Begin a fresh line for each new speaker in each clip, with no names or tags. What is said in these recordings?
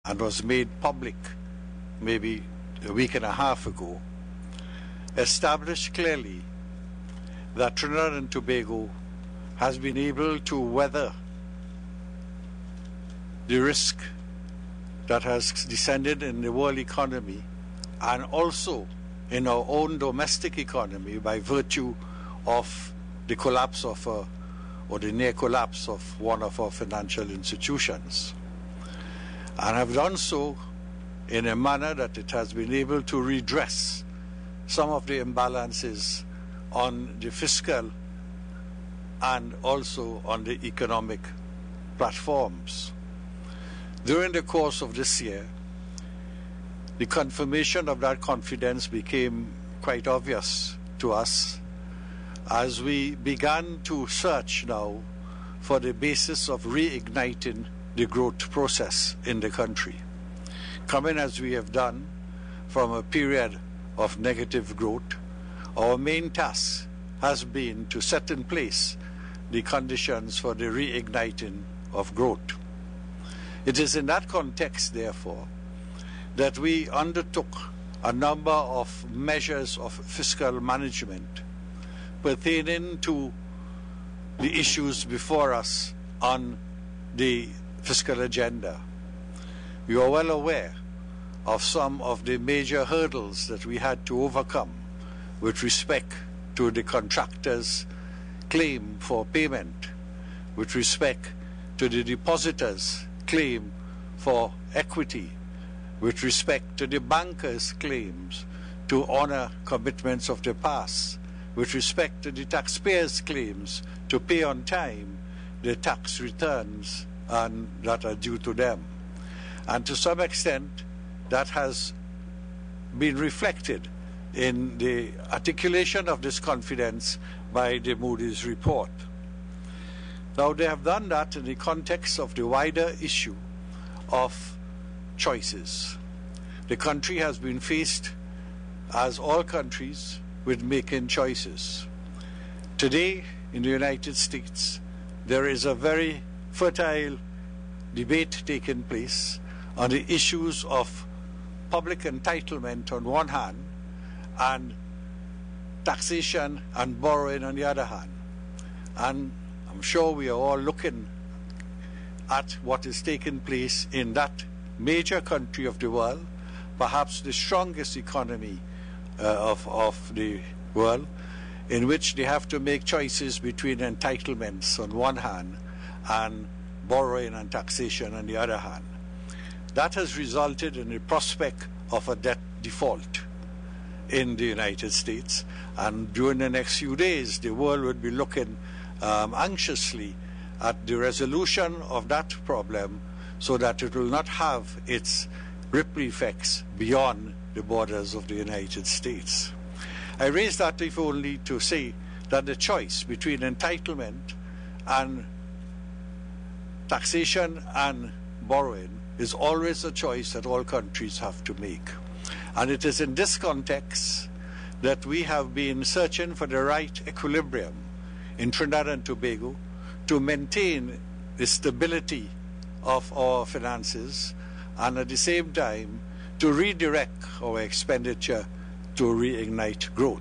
and was made public maybe a week and a half ago, established clearly that Trinidad and Tobago has been able to weather the risk that has descended in the world economy and also in our own domestic economy by virtue of the collapse of or the near collapse of one of our financial institutions, and have done so in a manner that it has been able to redress some of the imbalances on the fiscal and also on the economic platforms. During the course of this year, the confirmation of that confidence became quite obvious to us as we began to search now for the basis of reigniting the growth process in the country. Coming as we have done from a period of negative growth, our main task has been to set in place the conditions for the reigniting of growth. It is in that context, therefore, that we undertook a number of measures of fiscal management pertaining to the issues before us on the fiscal agenda. You are well aware of some of the major hurdles that we had to overcome with respect to the contractors' claim for payment, with respect to the depositors' claim for equity, with respect to the bankers' claims to honor commitments of the past, with respect to the taxpayers' claims to pay on time the tax returns that are due to them. And to some extent, that has been reflected in the articulation of this confidence by the Moody's report. Now, they have done that in the context of the wider issue of choices. The country has been faced, as all countries, with making choices. Today, in the United States, there is a very fertile debate taking place on the issues of public entitlement on one hand and taxation and borrowing on the other hand. And I'm sure we are all looking at what is taking place in that major country of the world, perhaps the strongest economy of the world, in which they have to make choices between entitlements on one hand and borrowing and taxation on the other hand. That has resulted in the prospect of a debt default in the United States, and during the next few days the world would be looking anxiously at the resolution of that problem so that it will not have its ripple effects beyond the borders of the United States. I raise that if only to say that the choice between entitlement and taxation and borrowing is always a choice that all countries have to make. And it is in this context that we have been searching for the right equilibrium in Trinidad and Tobago to maintain the stability of our finances and at the same time to redirect our expenditure to reignite growth.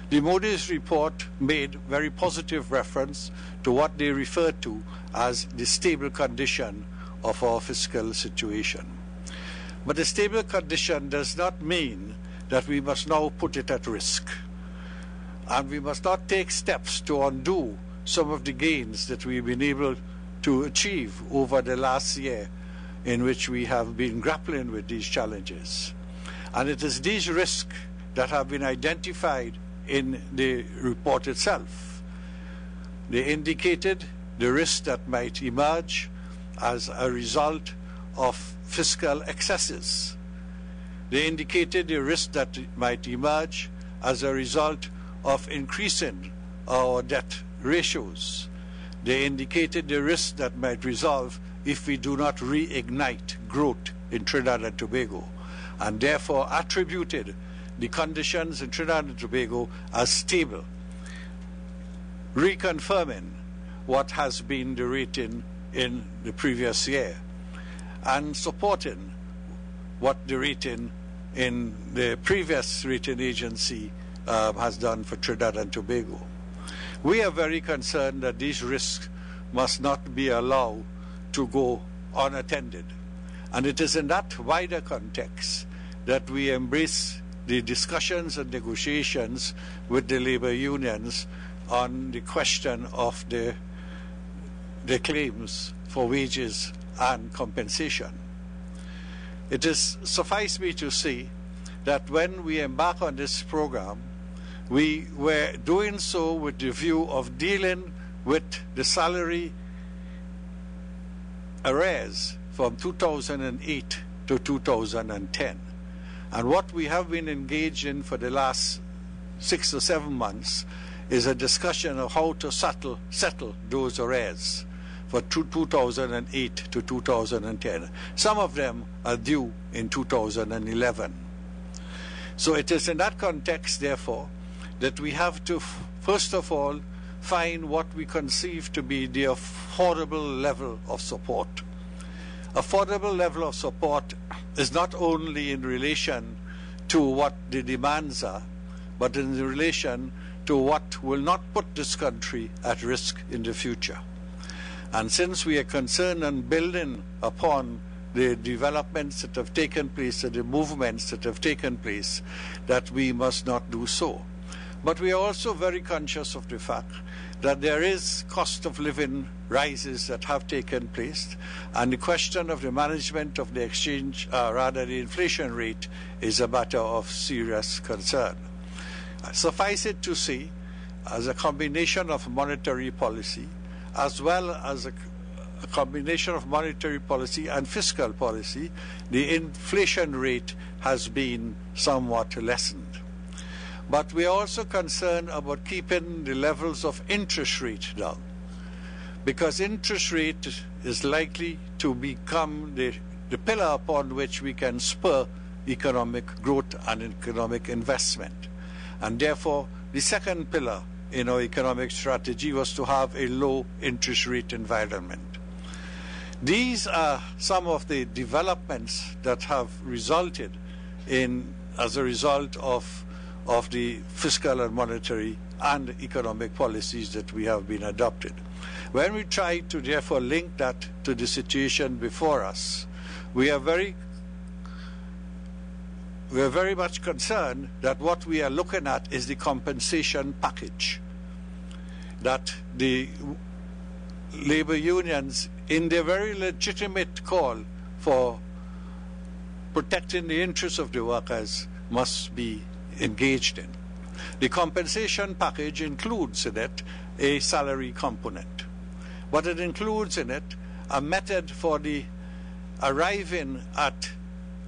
The Moody's report made very positive reference to what they referred to as the stable condition of our fiscal situation. But the stable condition does not mean that we must now put it at risk. And we must not take steps to undo some of the gains that we've been able to achieve over the last year in which we have been grappling with these challenges. And it is these risks that have been identified in the report itself. They indicated the risks that might emerge as a result of fiscal excesses. They indicated the risk that might emerge as a result of increasing our debt ratios. They indicated the risk that might resolve if we do not reignite growth in Trinidad and Tobago, and therefore attributed the conditions in Trinidad and Tobago as stable, reconfirming what has been the rating in the previous year. and supporting what the rating in the previous rating agency has done for Trinidad and Tobago. We are very concerned that these risks must not be allowed to go unattended. And it is in that wider context that we embrace the discussions and negotiations with the labor unions on the question of the claims for wages and compensation. It is suffice me to say that when we embark on this program, we were doing so with the view of dealing with the salary arrears from 2008 to 2010. And what we have been engaged in for the last 6 or 7 months is a discussion of how to settle those arrears for 2008 to 2010. Some of them are due in 2011. So it is in that context, therefore, that we have to, first of all, find what we conceive to be the affordable level of support. Affordable level of support is not only in relation to what the demands are, but in relation to what will not put this country at risk in the future. And since we are concerned on building upon the developments that have taken place and the movements that have taken place, that we must not do so. But we are also very conscious of the fact that there is cost of living rises that have taken place, and the question of the management of the exchange, the inflation rate, is a matter of serious concern. Suffice it to say, as a combination of monetary policy, as well as a combination of monetary policy and fiscal policy, the inflation rate has been somewhat lessened. But we are also concerned about keeping the levels of interest rate down, because interest rate is likely to become the pillar upon which we can spur economic growth and economic investment. And therefore, the second pillar in our economic strategy was to have a low interest rate environment. These are some of the developments that have resulted in, as a result of the fiscal and monetary and economic policies that we have been adopted. When we try to therefore link that to the situation before us, we are very much concerned that what we are looking at is the compensation package that the labor unions, in their very legitimate call for protecting the interests of the workers, must be engaged in. The compensation package includes in it a salary component, but it includes in it a method for the arriving at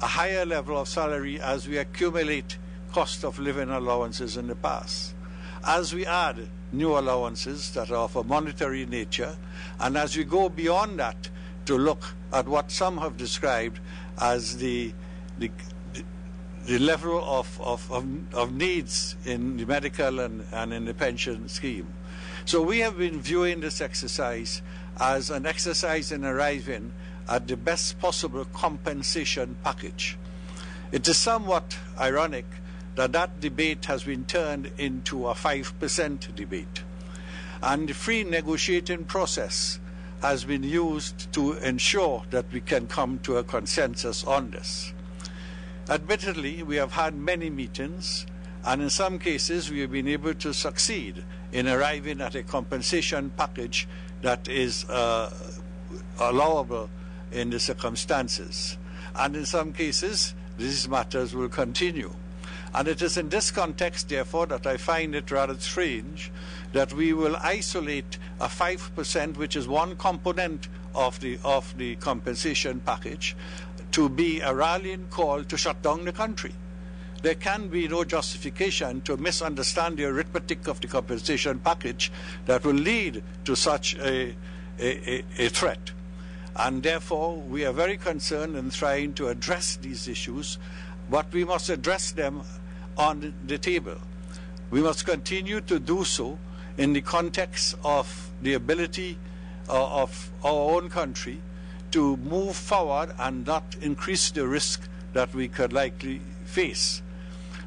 a higher level of salary as we accumulate cost of living allowances in the past, as we add new allowances that are of a monetary nature, and as we go beyond that to look at what some have described as the level of needs in the medical and in the pension scheme. So we have been viewing this exercise as an exercise in arriving at the best possible compensation package. It is somewhat ironic that that debate has been turned into a 5% debate. And the free negotiating process has been used to ensure that we can come to a consensus on this. Admittedly, we have had many meetings, and in some cases we have been able to succeed in arriving at a compensation package that is allowable in the circumstances. And in some cases, these matters will continue. And it is in this context, therefore, that I find it rather strange that we will isolate a 5%, which is one component of the compensation package, to be a rallying call to shut down the country. There can be no justification to misunderstand the arithmetic of the compensation package that will lead to such a threat. And therefore, we are very concerned in trying to address these issues, but we must address them on the table. We must continue to do so in the context of the ability of our own country to move forward and not increase the risk that we could likely face.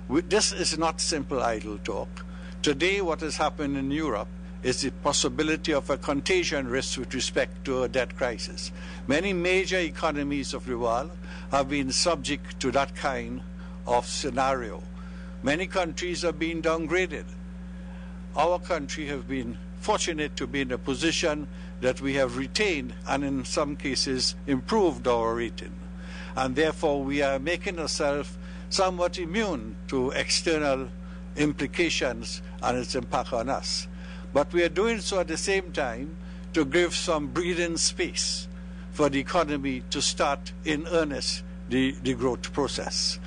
This is not simple idle talk. Today, what has happened in Europe is the possibility of a contagion risk with respect to a debt crisis. Many major economies of the world have been subject to that kind of scenario. Many countries are being downgraded. Our country has been fortunate to be in a position that we have retained and in some cases improved our rating. And therefore we are making ourselves somewhat immune to external implications and its impact on us. But we are doing so at the same time to give some breathing space for the economy to start in earnest the growth process.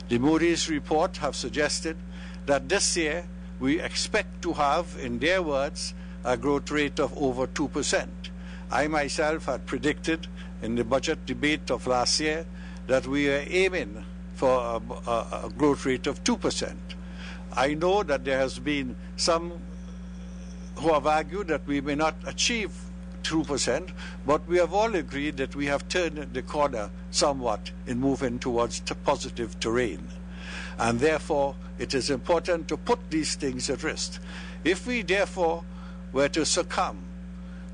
The Moody's report have suggested that this year we expect to have, in their words, a growth rate of over 2%. I myself had predicted in the budget debate of last year that we are aiming for a growth rate of 2%. I know that there has been some who have argued that we may not achieve 2%, but we have all agreed that we have turned the corner somewhat in moving towards positive terrain. And therefore, it is important to put these things at risk. If we therefore were to succumb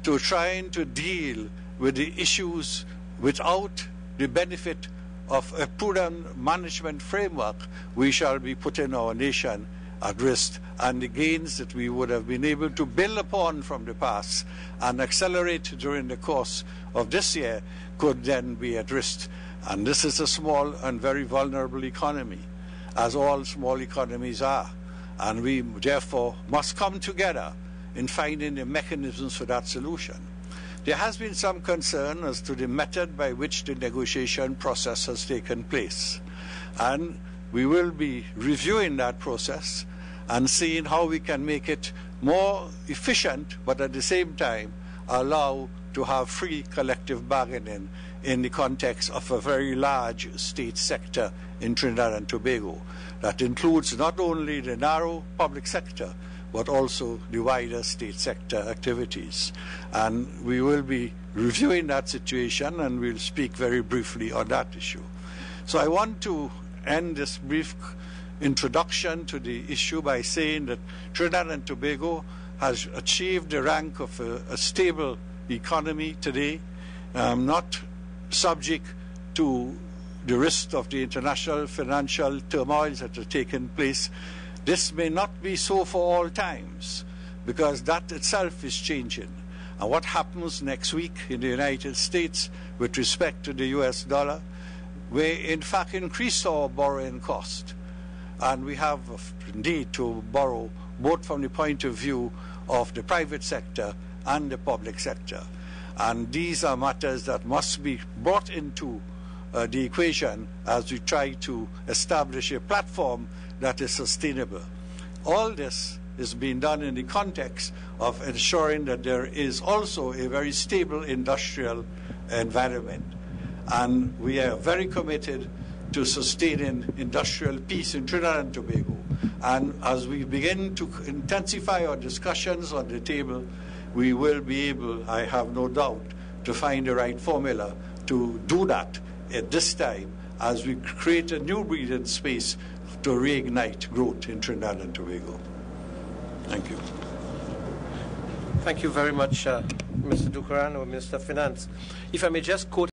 to trying to deal with the issues without the benefit of a prudent management framework, we shall be putting our nation at risk, and the gains that we would have been able to build upon from the past and accelerate during the course of this year could then be at risk. And this is a small and very vulnerable economy, as all small economies are. And we therefore must come together in finding the mechanisms for that solution. There has been some concern as to the method by which the negotiation process has taken place. And we will be reviewing that process and seeing how we can make it more efficient, but at the same time allow to have free collective bargaining in the context of a very large state sector in Trinidad and Tobago. That includes not only the narrow public sector, but also the wider state sector activities. And we will be reviewing that situation, and we'll speak very briefly on that issue. So I want to end this brief introduction to the issue by saying that Trinidad and Tobago has achieved the rank of a stable economy today, not subject to the risk of the international financial turmoils that are taking place. This may not be so for all times, because that itself is changing. And what happens next week in the United States with respect to the US dollar, we in fact increase our borrowing cost. And we have indeed to borrow both from the point of view of the private sector and the public sector. And these are matters that must be brought into the equation as we try to establish a platform that is sustainable. All this is being done in the context of ensuring that there is also a very stable industrial environment. And we are very committed to sustaining industrial peace in Trinidad and Tobago. And as we begin to intensify our discussions on the table, we will be able, I have no doubt, to find the right formula to do that at this time as we create a new breathing space to reignite growth in Trinidad and Tobago. Thank you.
Thank you very much, Mr. Dookaran, or Minister of Finance. If I may just quote